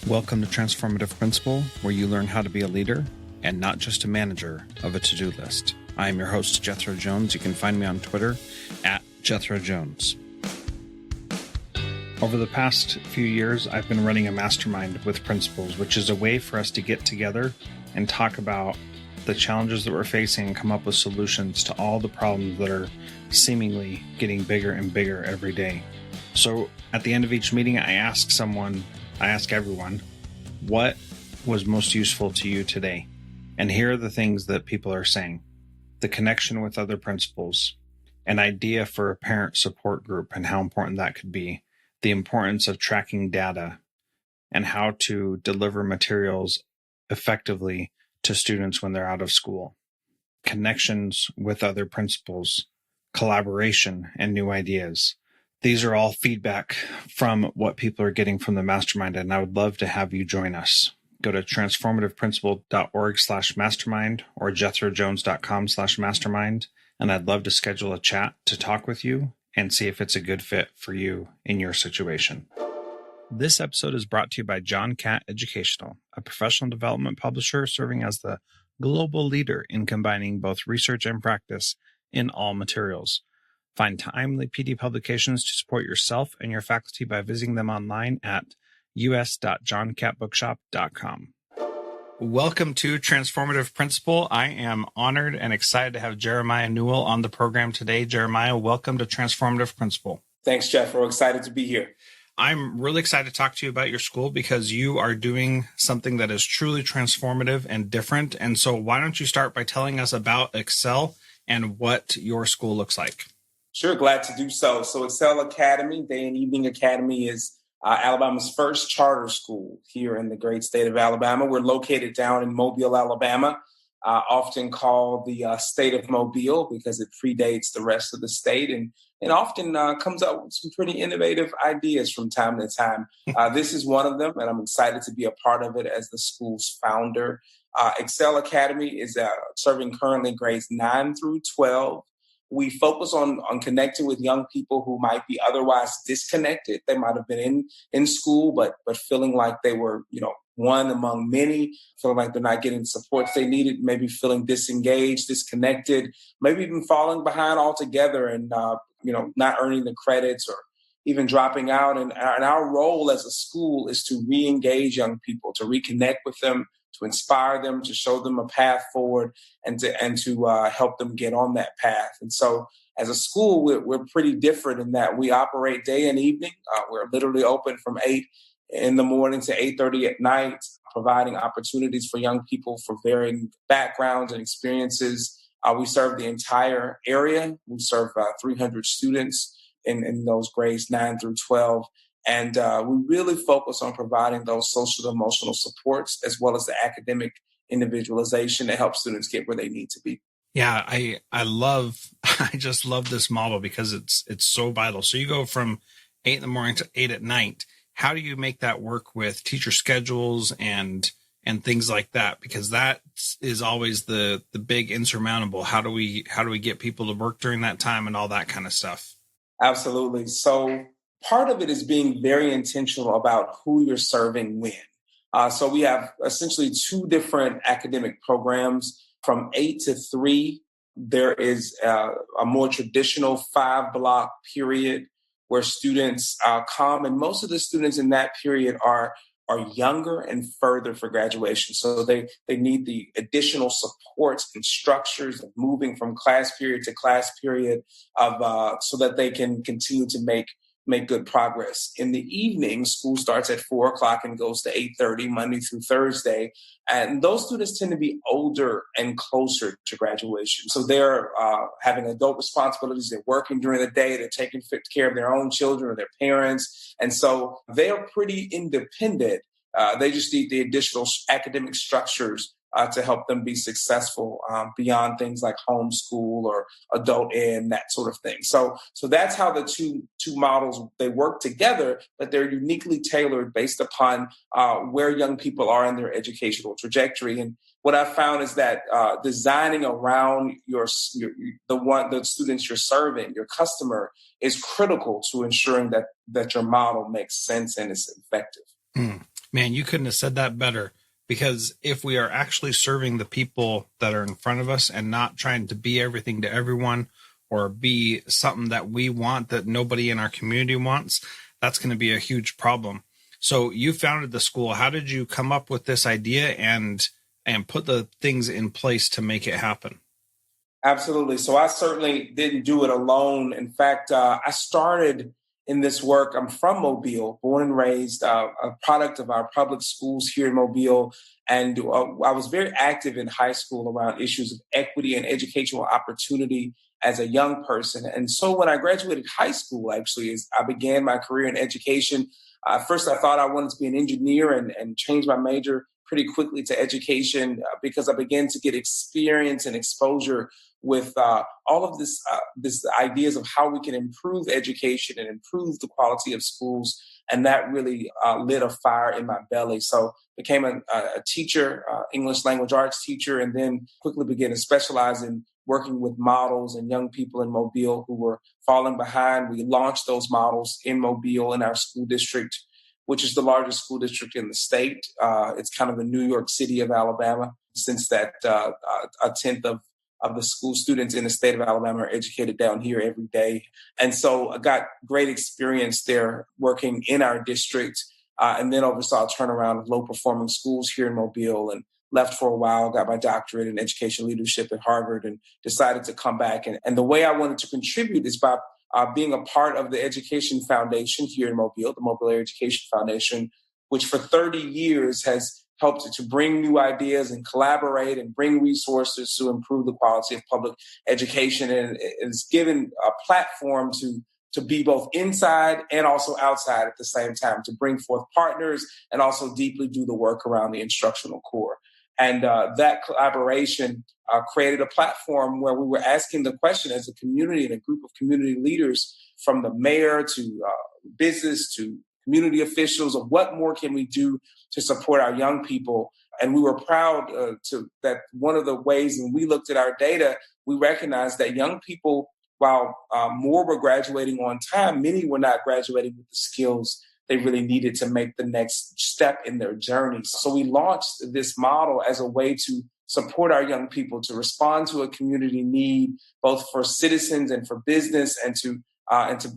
Welcome to Transformative Principal, where you learn how to be a leader and not just a manager of a to-do list. I am your host, Jethro Jones. You can find me on Twitter at Jethro Jones. Over the past few years, I've been running a mastermind with principals, which is a way for us to get together and talk about the challenges that we're facing and come up with solutions to all the problems that are seemingly getting bigger and bigger every day. So at the end of each meeting, I ask everyone, what was most useful to you today? And here are the things that people are saying. The connection with other principals, an idea for a parent support group and how important that could be, the importance of tracking data, and how to deliver materials effectively to students when they're out of school, connections with other principals, collaboration, and new ideas. These are all feedback from what people are getting from the mastermind, and I would love to have you join us. Go to transformativeprincipal.org/mastermind or jethrojones.com/mastermind, and I'd love to schedule a chat to talk with you and see if it's a good fit for you in your situation. This episode is brought to you by John Catt Educational, a professional development publisher serving as the global leader in combining both research and practice in all materials. Find timely PD publications to support yourself and your faculty by visiting them online at us.johncattbookshop.com. Welcome to Transformative Principal. I am honored and excited to have Jeremiah Newell on the program today. Jeremiah, welcome to Transformative Principal. Thanks, Jeff. We're excited to be here. I'm really excited to talk to you about your school because you are doing something that is truly transformative and different. And so why don't you start by telling us about Excel and what your school looks like? Sure, glad to do so. So Excel Academy, Day and Evening Academy, is Alabama's first charter school here in the great state of Alabama. We're located down in Mobile, Alabama, often called the state of Mobile because it predates the rest of the state and often comes up with some pretty innovative ideas from time to time. This is one of them, and I'm excited to be a part of it as the school's founder. Excel Academy is serving currently grades 9 through 12. We focus on connecting with young people who might be otherwise disconnected. They might have been in school, but feeling like they were, one among many, feeling like they're not getting the supports they needed, maybe feeling disengaged, disconnected, maybe even falling behind altogether and, not earning the credits or even dropping out. And our role as a school is to re-engage young people, to reconnect with them, to inspire them, to show them a path forward, and to help them get on that path. And so as a school, we're pretty different in that we operate day and evening. We're literally open from 8 in the morning to 8:30 at night, providing opportunities for young people for varying backgrounds and experiences. We serve the entire area. We serve 300 students in those grades 9 through 12. And we really focus on providing those social and emotional supports as well as the academic individualization to help students get where they need to be. Yeah, I just love this model because it's so vital. So you go from 8 in the morning to 8 at night. How do you make that work with teacher schedules and things like that? Because that is always the big insurmountable. How do we get people to work during that time and all that kind of stuff? Absolutely. So part of it is being very intentional about who you're serving when. So we have essentially 2 different academic programs. From 8 to 3, there is a more traditional 5-block period where students come, and most of the students in that period are younger and further for graduation. So they need the additional supports and structures of moving from class period to class period so that they can continue to make good progress. In the evening, school starts at 4:00 and goes to 8:30, Monday through Thursday. And those students tend to be older and closer to graduation. So they're having adult responsibilities. They're working during the day. They're taking care of their own children or their parents. And so they are pretty independent. They just need the additional academic structures to help them be successful beyond things like homeschool or adult ed and that sort of thing. So that's how the two models, they work together, but they're uniquely tailored based upon where young people are in their educational trajectory. And what I've found is that designing around the students you're serving, your customer, is critical to ensuring that your model makes sense and is effective. Man, you couldn't have said that better, because if we are actually serving the people that are in front of us and not trying to be everything to everyone or be something that we want that nobody in our community wants, that's going to be a huge problem. So you founded the school. How did you come up with this idea and put the things in place to make it happen? Absolutely. So I certainly didn't do it alone. In fact, I started in this work. I'm from Mobile, born and raised, a product of our public schools here in Mobile. And I was very active in high school around issues of equity and educational opportunity as a young person. And so when I graduated high school, actually, as I began my career in education, first I thought I wanted to be an engineer and changed my major pretty quickly to education because I began to get experience and exposure with all of this ideas of how we can improve education and improve the quality of schools. And that really lit a fire in my belly. So became a teacher, English language arts teacher, and then quickly began to specialize in working with models and young people in Mobile who were falling behind. We launched those models in Mobile in our school district, which is the largest school district in the state. It's kind of the New York City of Alabama, since that a tenth of the school students in the state of Alabama are educated down here every day. And so I got great experience there working in our district, and then oversaw a turnaround of low-performing schools here in Mobile, and left for a while, got my doctorate in education leadership at Harvard, and decided to come back. And the way I wanted to contribute is by being a part of the Education Foundation here in Mobile, the Mobile Area Education Foundation, which for 30 years has helped to bring new ideas and collaborate and bring resources to improve the quality of public education. And it's given a platform to be both inside and also outside at the same time, to bring forth partners and also deeply do the work around the instructional core. And that collaboration created a platform where we were asking the question as a community and a group of community leaders, from the mayor to business to community officials, of what more can we do to support our young people. And we were proud that one of the ways, when we looked at our data, we recognized that young people, while more were graduating on time, many were not graduating with the skills they really needed to make the next step in their journey. So we launched this model as a way to support our young people, to respond to a community need, both for citizens and for business, and to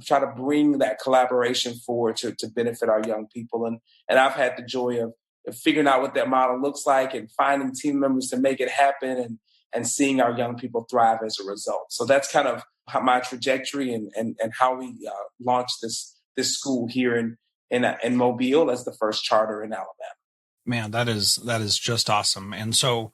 try to bring that collaboration forward to benefit our young people. And I've had the joy of figuring out what that model looks like and finding team members to make it happen, and seeing our young people thrive as a result. So that's kind of how my trajectory and how we launched this school here in Mobile as the first charter in Alabama. Man, that is just awesome. And so,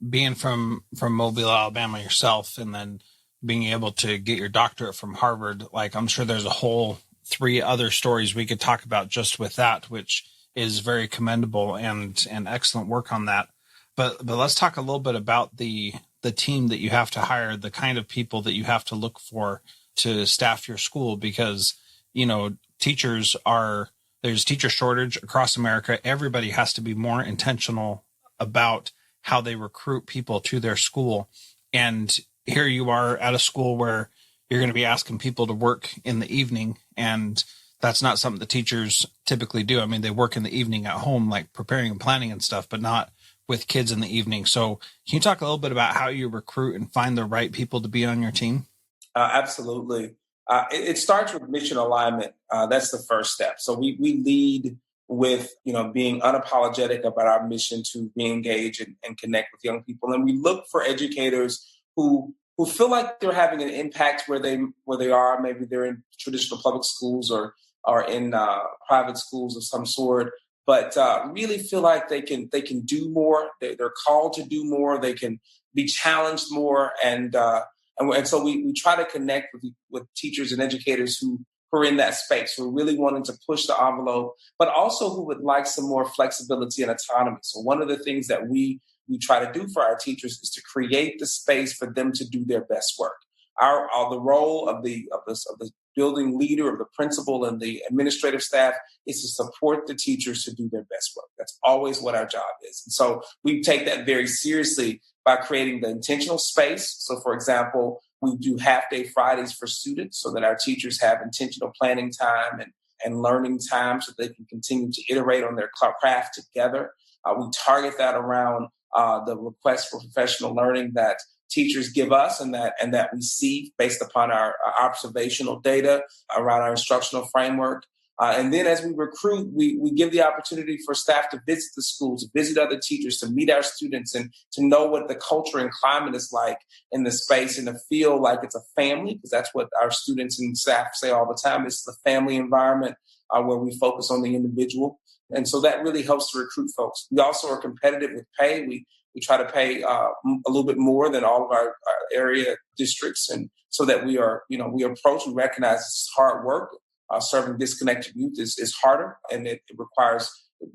being from Mobile, Alabama yourself, and then being able to get your doctorate from Harvard, like, I'm sure there's a whole 3 other stories we could talk about just with that, which is very commendable and excellent work on that. But let's talk a little bit about the team that you have to hire, the kind of people that you have to look for to staff your school, because, there's teacher shortage across America. Everybody has to be more intentional about how they recruit people to their school. And here you are at a school where you're going to be asking people to work in the evening, and that's not something the teachers typically do. I mean, they work in the evening at home, like preparing and planning and stuff, but not with kids in the evening. So can you talk a little bit about how you recruit and find the right people to be on your team? Absolutely. It starts with mission alignment. That's the first step. So we lead with being unapologetic about our mission to be engaged and connect with young people, and we look for educators who feel like they're having an impact where they are. Maybe they're in traditional public schools or in private schools of some sort, but really feel like they can do more. They're called to do more. They can be challenged more, and so we try to connect with teachers and educators who are in that space, who are really wanting to push the envelope, but also who would like some more flexibility and autonomy. So one of the things that we try to do for our teachers is to create the space for them to do their best work. The role of the building leader, of the principal, and the administrative staff is to support the teachers to do their best work. That's always what our job is. And so we take that very seriously by creating the intentional space. So, for example, we do half-day Fridays for students so that our teachers have intentional planning time and learning time so they can continue to iterate on their craft together. We target that around the request for professional learning that teachers give us and that we see based upon our observational data around our instructional framework. And then as we recruit, we give the opportunity for staff to visit the schools, to visit other teachers, to meet our students, and to know what the culture and climate is like in the space and to feel like it's a family, because that's what our students and staff say all the time. It's the family environment where we focus on the individual. And so that really helps to recruit folks. We also are competitive with pay. We try to pay a little bit more than all of our area districts. And so that we approach and recognize this is hard work. Serving disconnected youth is harder, and it requires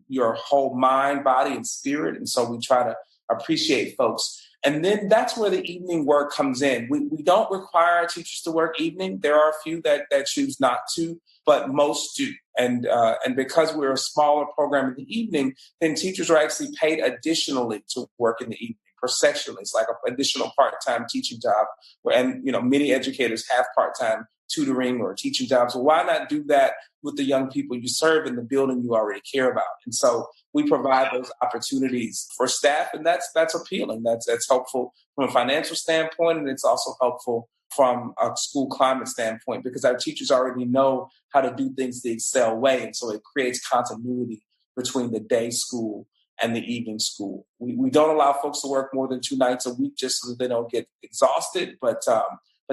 your whole mind, body, and spirit. And so we try to appreciate folks. And then that's where the evening work comes in. We don't require our teachers to work evening. There are a few that choose not to, but most do. And because we're a smaller program in the evening, then teachers are actually paid additionally to work in the evening. Sectionally, it's like an additional part-time teaching job. And many educators have part-time tutoring or teaching jobs. Well, why not do that with the young people you serve in the building you already care about? And so we provide those opportunities for staff, and that's appealing. That's helpful from a financial standpoint, and it's also helpful from a school climate standpoint because our teachers already know how to do things the Excel way, and so it creates continuity between the day school and the evening school. We don't allow folks to work more than 2 nights a week just so that they don't get exhausted, but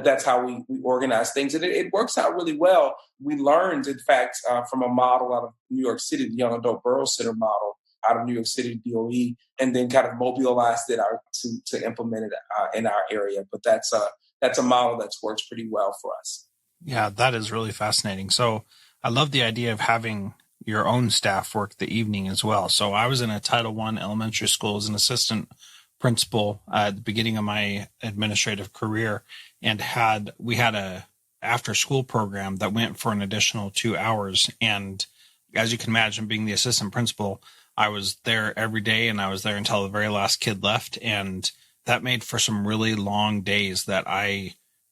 that's how we organize things. And it works out really well. We learned, in fact, from a model out of New York City, the Young Adult Borough Center model out of New York City DOE, and then kind of mobilized it to implement it in our area. But that's a model that's worked pretty well for us. Yeah, that is really fascinating. So I love the idea of having your own staff work the evening as well. So I was in a Title I elementary school as an assistant principal at the beginning of my administrative career, and we had a after school program that went for an additional 2 hours. And as you can imagine, being the assistant principal, I was there every day, and I was there until the very last kid left. And that made for some really long days that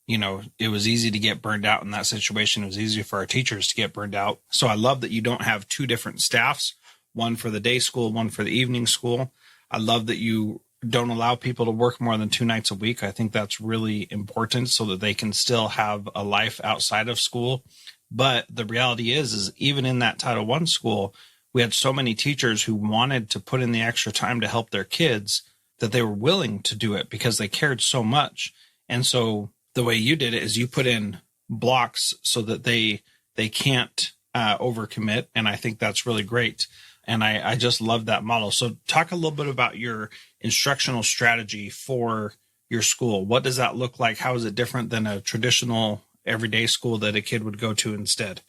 it was easy to get burned out in that situation. It was easy for our teachers to get burned out. So I love that you don't have 2 different staffs, one for the day school, one for the evening school. I love that you don't allow people to work more than 2 nights a week. I think that's really important so that they can still have a life outside of school. But the reality is even in that Title I school, we had so many teachers who wanted to put in the extra time to help their kids that they were willing to do it because they cared so much. And so the way you did it is you put in blocks so that they can't overcommit. And I think that's really great. And I just love that model. So talk a little bit about your instructional strategy for your school. What does that look like? How is it different than a traditional everyday school that a kid would go to instead?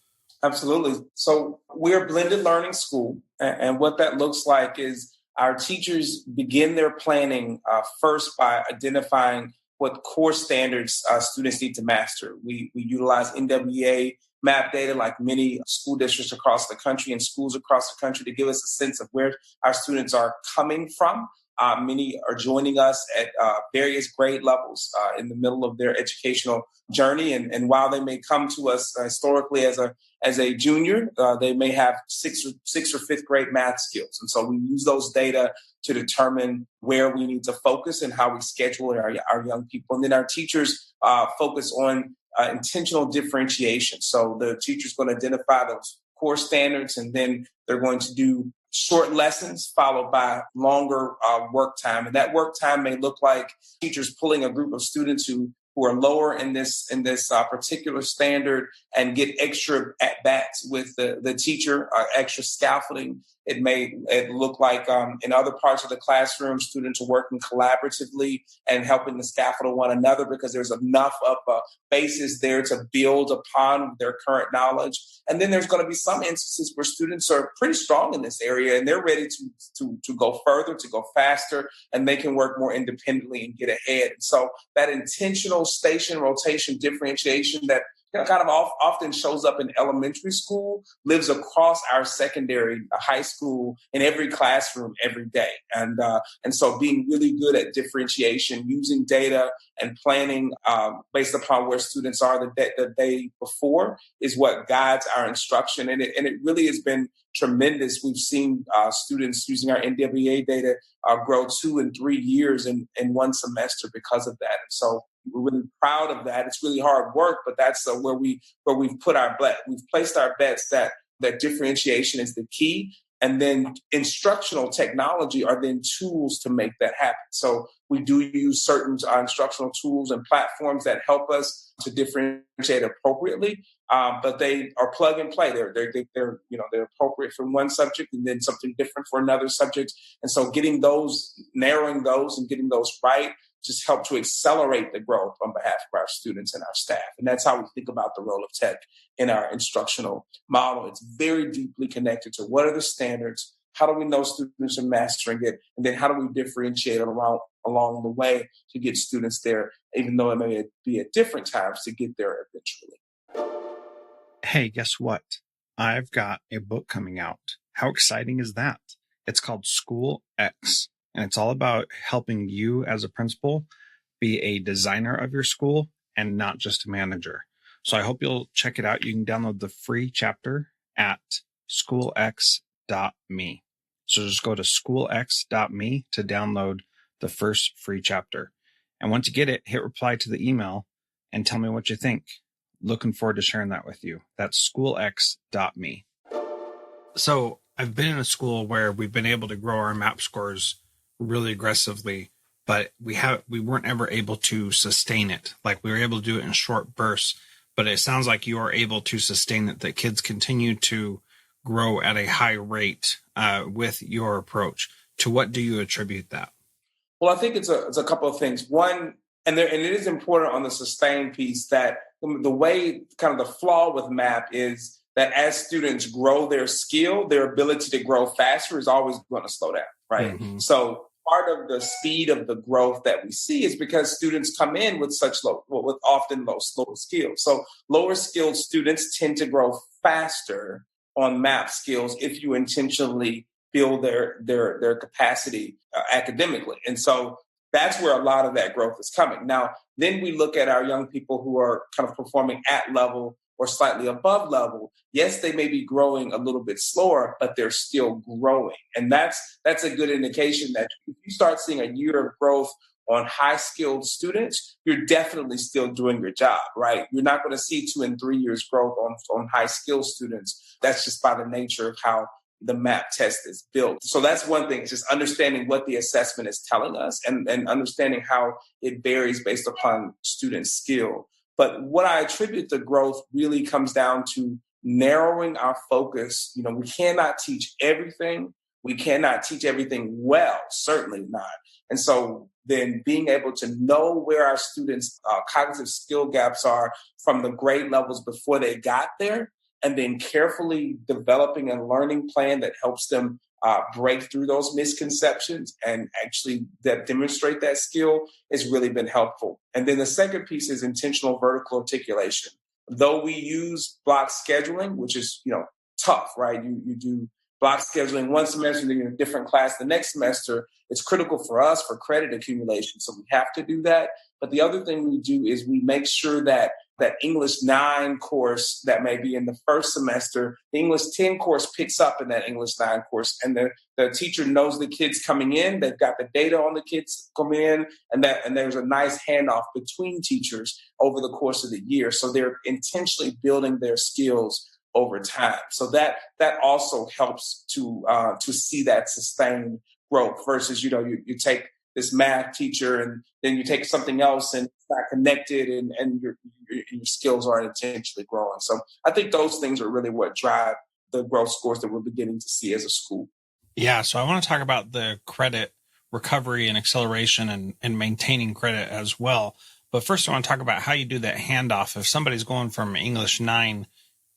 Absolutely. So we're a blended learning school. And what that looks like is our teachers begin their planning first by identifying what core standards students need to master. We utilize NWEA map data like many school districts across the country and schools across the country to give us a sense of where our students are coming from. Many are joining us at various grade levels in the middle of their educational journey. And while they may come to us historically as a junior, they may have sixth or fifth grade math skills. And so we use those data to determine where we need to focus and how we schedule our young people. And then our teachers focus on intentional differentiation. So the teacher's going to identify those core standards, and then they're going to do short lessons followed by longer work time. And that work time may look like teachers pulling a group of students who are lower in this particular standard and get extra at-bats with the teacher, extra scaffolding. It look like in other parts of the classroom, students are working collaboratively and helping to scaffold one another because there's enough of a basis there to build upon their current knowledge. And then there's going to be some instances where students are pretty strong in this area and they're ready to go further, to go faster, and they can work more independently and get ahead. And so that intentional station rotation differentiation that kind of often shows up in elementary school, lives across our secondary high school in every classroom every day. And so being really good at differentiation, using data and planning based upon where students are the day before is what guides our instruction. And it really has been tremendous. We've seen students using our NWA data grow 2 and 3 years in one semester because of that. And so we're really proud of that. It's really hard work, but that's where we've put our bet. We've placed our bets that differentiation is the key. And then instructional technology are then tools to make that happen. So we do use certain instructional tools and platforms that help us to differentiate appropriately, but they are plug and play. They're appropriate for one subject and then something different for another subject. And so narrowing those and getting those right just help to accelerate the growth on behalf of our students and our staff. And that's how we think about the role of tech in our instructional model. It's very deeply connected to what are the standards, how do we know students are mastering it, and then how do we differentiate along the way to get students there, even though it may be at different times to get there eventually. Hey, guess what? I've got a book coming out. How exciting is that? It's called School X. And it's all about helping you as a principal be a designer of your school and not just a manager. So I hope you'll check it out. You can download the free chapter at schoolx.me. So just go to schoolx.me to download the first free chapter. And once you get it, hit reply to the email and tell me what you think. Looking forward to sharing that with you. That's schoolx.me. So I've been in a school where we've been able to grow our MAP scores really aggressively, but we weren't ever able to sustain it. Like we were able to do it in short bursts, but it sounds like you are able to sustain it, that kids continue to grow at a high rate with your approach. To what do you attribute that? Well, I think it's a couple of things. One, and it is important on the sustain piece that the way kind of the flaw with MAP is that as students grow their skill, their ability to grow faster is always going to slow down, right? Mm-hmm. So part of the speed of the growth that we see is because students come in with often slower skills. So lower skilled students tend to grow faster on MAP skills if you intentionally build their capacity academically. And so that's where a lot of that growth is coming. Now, then we look at our young people who are kind of performing at level or slightly above level. Yes, they may be growing a little bit slower, but they're still growing. And that's a good indication that if you start seeing a year of growth on high-skilled students, you're definitely still doing your job, right? You're not going to see 2 and 3 years growth on high-skilled students. That's just by the nature of how the MAP test is built. So that's one thing, just understanding what the assessment is telling us and understanding how it varies based upon student skill. But what I attribute the growth really comes down to narrowing our focus. We cannot teach everything. We cannot teach everything well, certainly not. And so then being able to know where our students' cognitive skill gaps are from the grade levels before they got there, and then carefully developing a learning plan that helps them break through those misconceptions and actually demonstrate that skill has really been helpful. And then the second piece is intentional vertical articulation. Though we use block scheduling, which is tough, right? You do block scheduling one semester, then you're in a different class the next semester. It's critical for us for credit accumulation, so we have to do that. But the other thing we do is we make sure that English 9 course that may be in the first semester, the English 10 course picks up in that English 9 course. And the teacher knows the kids coming in, they've got the data on the kids coming in, and there's a nice handoff between teachers over the course of the year. So they're intentionally building their skills over time. So that also helps to see that sustained growth versus, you take this math teacher and then you take something else and it's not connected and your skills aren't intentionally growing. So I think those things are really what drive the growth scores that we're beginning to see as a school. Yeah. So I want to talk about the credit recovery and acceleration and maintaining credit as well. But first I want to talk about how you do that handoff. If somebody's going from English 9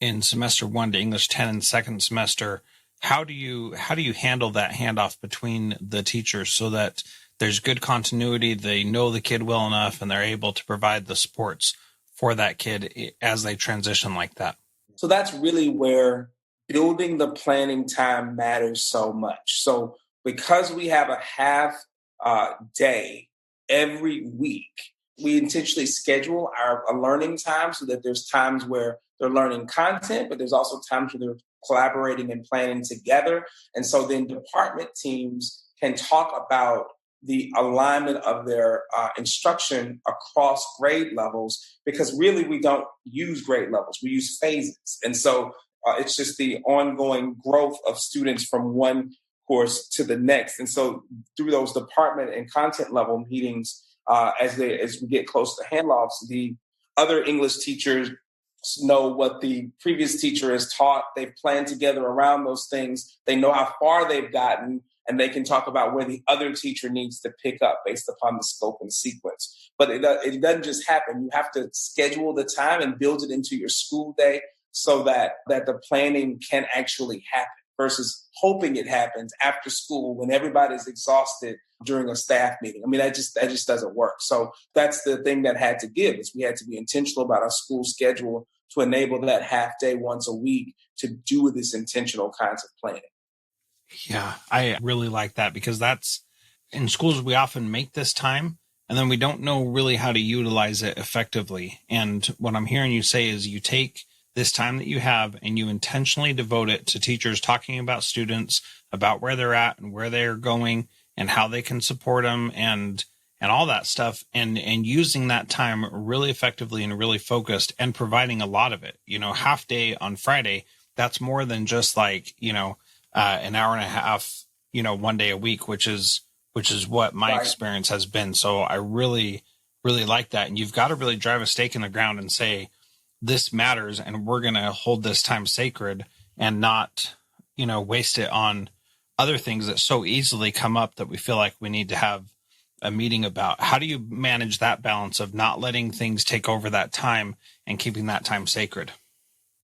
in semester 1 to English 10 in second semester, how do you handle that handoff between the teachers so that there's good continuity, they know the kid well enough, and they're able to provide the supports for that kid as they transition like that? So that's really where building the planning time matters so much. So because we have a half day every week, we intentionally schedule our learning time so that there's times where they're learning content, but there's also times where they're collaborating and planning together. And so then department teams can talk about the alignment of their instruction across grade levels, because really we don't use grade levels, we use phases. And so it's just the ongoing growth of students from one course to the next. And so through those department and content level meetings, as we get close to handoffs, the other English teachers know what the previous teacher has taught. They've planned together around those things. They know how far they've gotten, and they can talk about where the other teacher needs to pick up based upon the scope and sequence. But it doesn't just happen. You have to schedule the time and build it into your school day so that the planning can actually happen versus hoping it happens after school when everybody's exhausted during a staff meeting. I mean, that just doesn't work. So that's the thing that had to give, is we had to be intentional about our school schedule to enable that half day once a week to do this intentional kinds of planning. Yeah, I really like that, because that's in schools, we often make this time and then we don't know really how to utilize it effectively. And what I'm hearing you say is you take this time that you have and you intentionally devote it to teachers talking about students, about where they're at and where they're going and how they can support them and all that stuff, and using that time really effectively and really focused and providing a lot of it. Half day on Friday, that's more than just like, an hour and a half, one day a week, which is what my experience has been. So I really, really like that. And you've got to really drive a stake in the ground and say, this matters and we're going to hold this time sacred and not, waste it on other things that so easily come up that we feel like we need to have a meeting about. How do you manage that balance of not letting things take over that time and keeping that time sacred?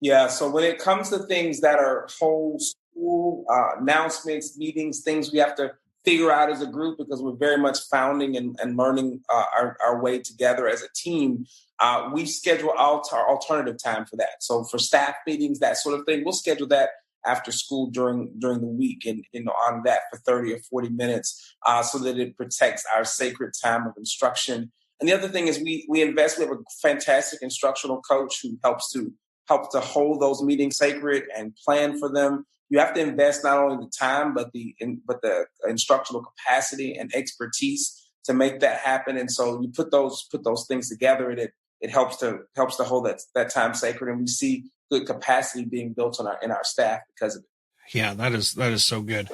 Yeah. So when it comes to things that are whole school announcements, meetings, things we have to figure out as a group, because we're very much founding and learning our way together as a team, we schedule out our alternative time for that. So for staff meetings, that sort of thing, we'll schedule that after school during the week and on that for 30 or 40 minutes so that it protects our sacred time of instruction. And the other thing is we invest. We have a fantastic instructional coach who helps to hold those meetings sacred and plan for them. You have to invest not only the time, but the instructional capacity and expertise to make that happen. And so you put those things together, and it helps to hold that time sacred. And we see good capacity being built in our staff because of it. Yeah, that is so good.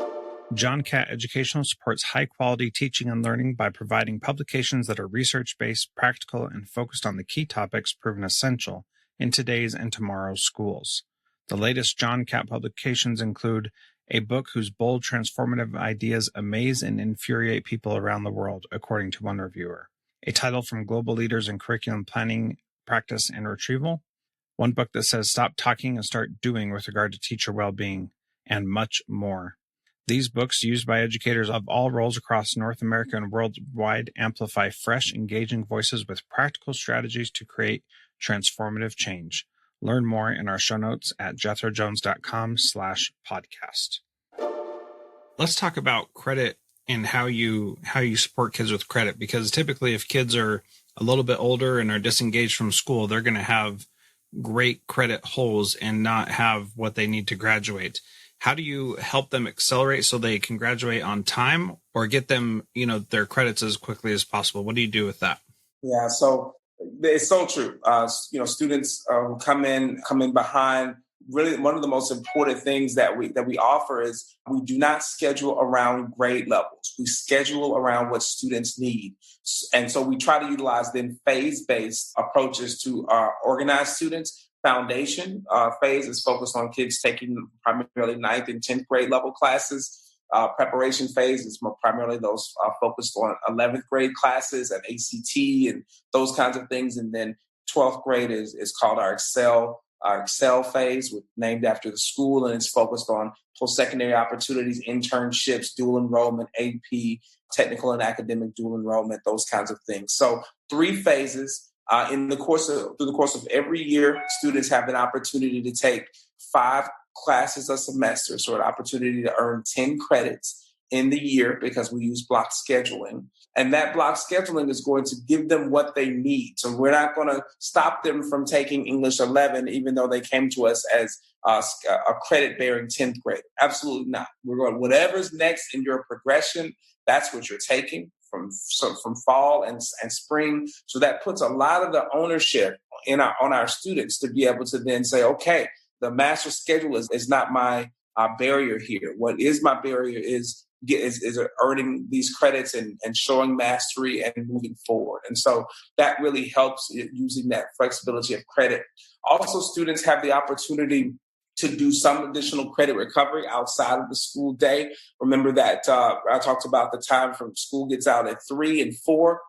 John Catt Educational supports high-quality teaching and learning by providing publications that are research-based, practical, and focused on the key topics proven essential in today's and tomorrow's schools. The latest John Catt publications include a book whose bold, transformative ideas amaze and infuriate people around the world, according to one reviewer, a title from global leaders in curriculum planning, practice, and retrieval, one book that says stop talking and start doing with regard to teacher well-being, and much more. These books, used by educators of all roles across North America and worldwide, amplify fresh, engaging voices with practical strategies to create transformative change. Learn more in our show notes at jethrojones.com/podcast. Let's talk about credit and how you support kids with credit, because typically if kids are a little bit older and are disengaged from school, they're going to have great credit holes and not have what they need to graduate. How do you help them accelerate so they can graduate on time or get them, their credits as quickly as possible? What do you do with that? Yeah, so it's so true. Students who come in behind. Really, one of the most important things that we offer is we do not schedule around grade levels. We schedule around what students need, and so we try to utilize then phase-based approaches to organize students. Foundation phase is focused on kids taking primarily 9th and 10th grade level classes. Preparation phase is more primarily those focused on 11th grade classes and ACT and those kinds of things. And then 12th grade is called our Excel phase, named after the school, and it's focused on post-secondary opportunities, internships, dual enrollment, AP, technical and academic dual enrollment, those kinds of things. So 3 phases. Through the course of every year, students have an opportunity to take 5 classes a semester, so an opportunity to earn 10 credits in the year because we use block scheduling. And that block scheduling is going to give them what they need. So we're not going to stop them from taking English 11, even though they came to us as a credit-bearing 10th grade. Absolutely not. We're going, whatever's next in your progression, that's what you're taking from fall and spring. So that puts a lot of the ownership on our students to be able to then say, okay, the master schedule is not my barrier here. What is my barrier is earning these credits and showing mastery and moving forward. And so that really helps using that flexibility of credit. Also, students have the opportunity to do some additional credit recovery outside of the school day. Remember that I talked about the time from school gets out at 3 and 4.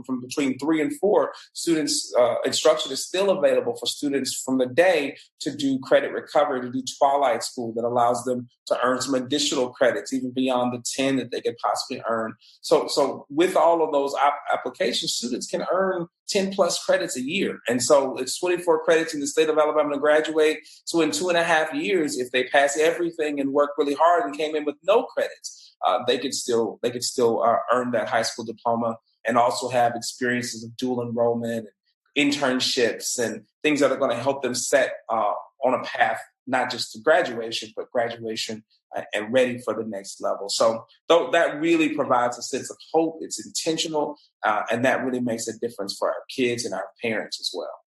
From between 3 and 4, students instruction is still available for students from the day to do credit recovery, to do twilight school that allows them to earn some additional credits, even beyond the 10 that they could possibly earn. So with all of those applications, students can earn 10 plus credits a year. And so it's 24 credits in the state of Alabama to graduate. So in 2.5 years, if they pass everything and work really hard and came in with no credits, they could still earn that high school diploma and also have experiences of dual enrollment, and internships, and things that are going to help them set on a path, not just to graduation, but graduation and ready for the next level. So that really provides a sense of hope. It's intentional, and that really makes a difference for our kids and our parents as well.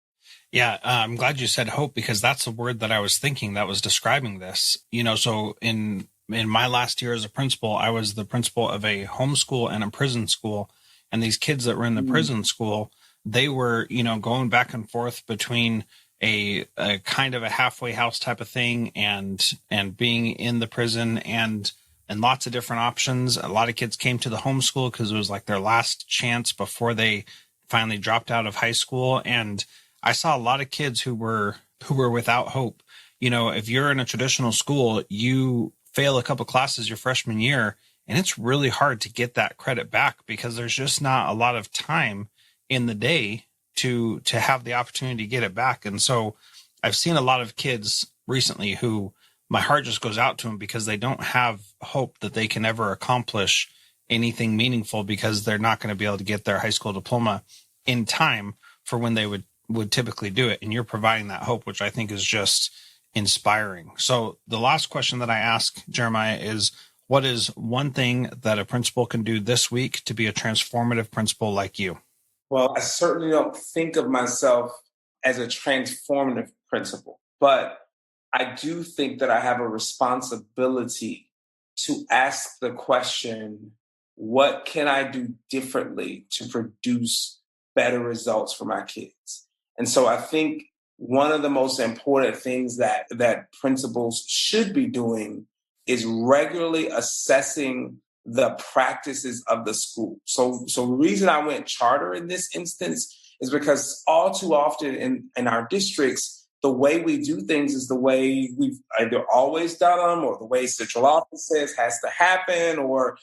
Yeah, I'm glad you said hope, because that's the word that I was thinking that was describing this. So in my last year as a principal, I was the principal of a homeschool and a prison school. And these kids that were in the prison school, they were, going back and forth between a kind of a halfway house type of thing and being in the prison and lots of different options. A lot of kids came to the homeschool because it was like their last chance before they finally dropped out of high school. And I saw a lot of kids who were without hope. If you're in a traditional school, you fail a couple classes your freshman year, and it's really hard to get that credit back because there's just not a lot of time in the day to have the opportunity to get it back. And so I've seen a lot of kids recently who my heart just goes out to them because they don't have hope that they can ever accomplish anything meaningful because they're not going to be able to get their high school diploma in time for when they would typically do it. And you're providing that hope, which I think is just inspiring. So the last question that I ask, Jeremiah, is what is one thing that a principal can do this week to be a transformative principal like you? Well, I certainly don't think of myself as a transformative principal, but I do think that I have a responsibility to ask the question, what can I do differently to produce better results for my kids? And so I think one of the most important things that principals should be doing is regularly assessing the practices of the school. So the reason I went charter in this instance is because all too often in our districts, the way we do things is the way we've either always done them, or the way central office says has to happen, or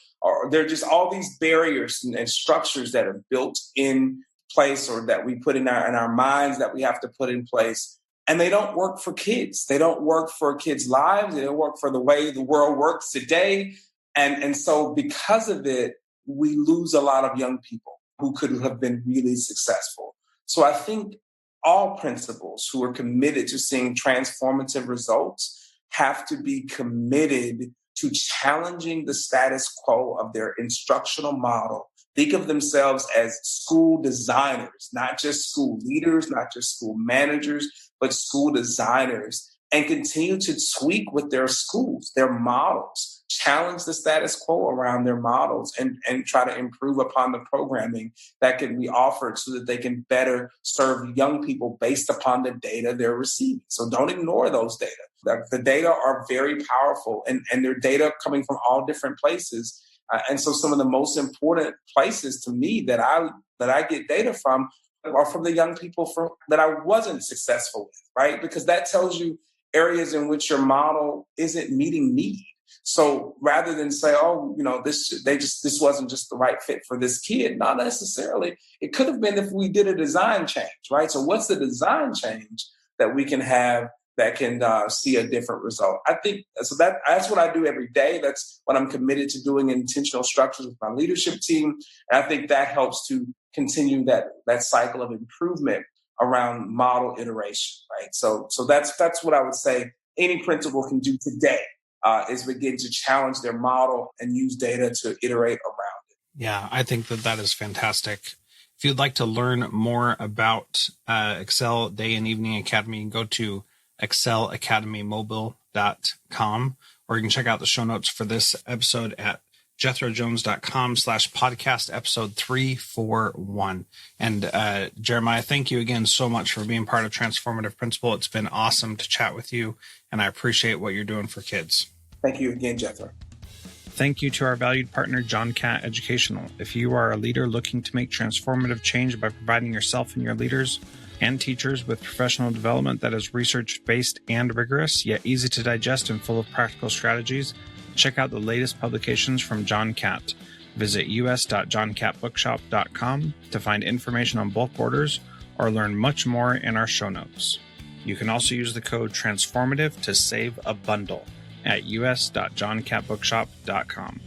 there are just all these barriers and structures that are built in place, or that we put in our minds that we have to put in place. And they don't work for kids. They don't work for kids' lives. They don't work for the way the world works today. And so because of it, we lose a lot of young people who could have been really successful. So I think all principals who are committed to seeing transformative results have to be committed to challenging the status quo of their instructional model. Think of themselves as school designers, not just school leaders, not just school managers, but school designers, and continue to tweak with their schools, their models, challenge the status quo around their models, and try to improve upon the programming that can be offered so that they can better serve young people based upon the data they're receiving. So don't ignore those data. The data are very powerful, and they're data coming from all different places. And so some of the most important places to me that I get data from are from the young people that I wasn't successful with, right? Because that tells you areas in which your model isn't meeting need. So rather than say, oh, this wasn't just the right fit for this kid, not necessarily. It could have been if we did a design change, right? So what's the design change that we can have that can see a different result? I think so. That's what I do every day. That's what I'm committed to doing in intentional structures with my leadership team. And I think that helps to continue that cycle of improvement around model iteration, right? So that's what I would say any principal can do today. Is begin to challenge their model and use data to iterate around it. Yeah, I think that is fantastic. If you'd like to learn more about Excel Day and Evening Academy, you can go to excelacademymobile.com, or you can check out the show notes for this episode at jethrojones.com/podcast episode 341. And Jeremiah, thank you again so much for being part of Transformative Principal. It's been awesome to chat with you, and I appreciate what you're doing for kids. Thank you again, Jethro. Thank you to our valued partner, John Catt Educational. If you are a leader looking to make transformative change by providing yourself and your leaders and teachers with professional development that is research-based and rigorous, yet easy to digest and full of practical strategies, check out the latest publications from John Catt. Visit us.johncattbookshop.com to find information on bulk orders or learn much more in our show notes. You can also use the code TRANSFORMATIVE to save a bundle at us.johncattbookshop.com.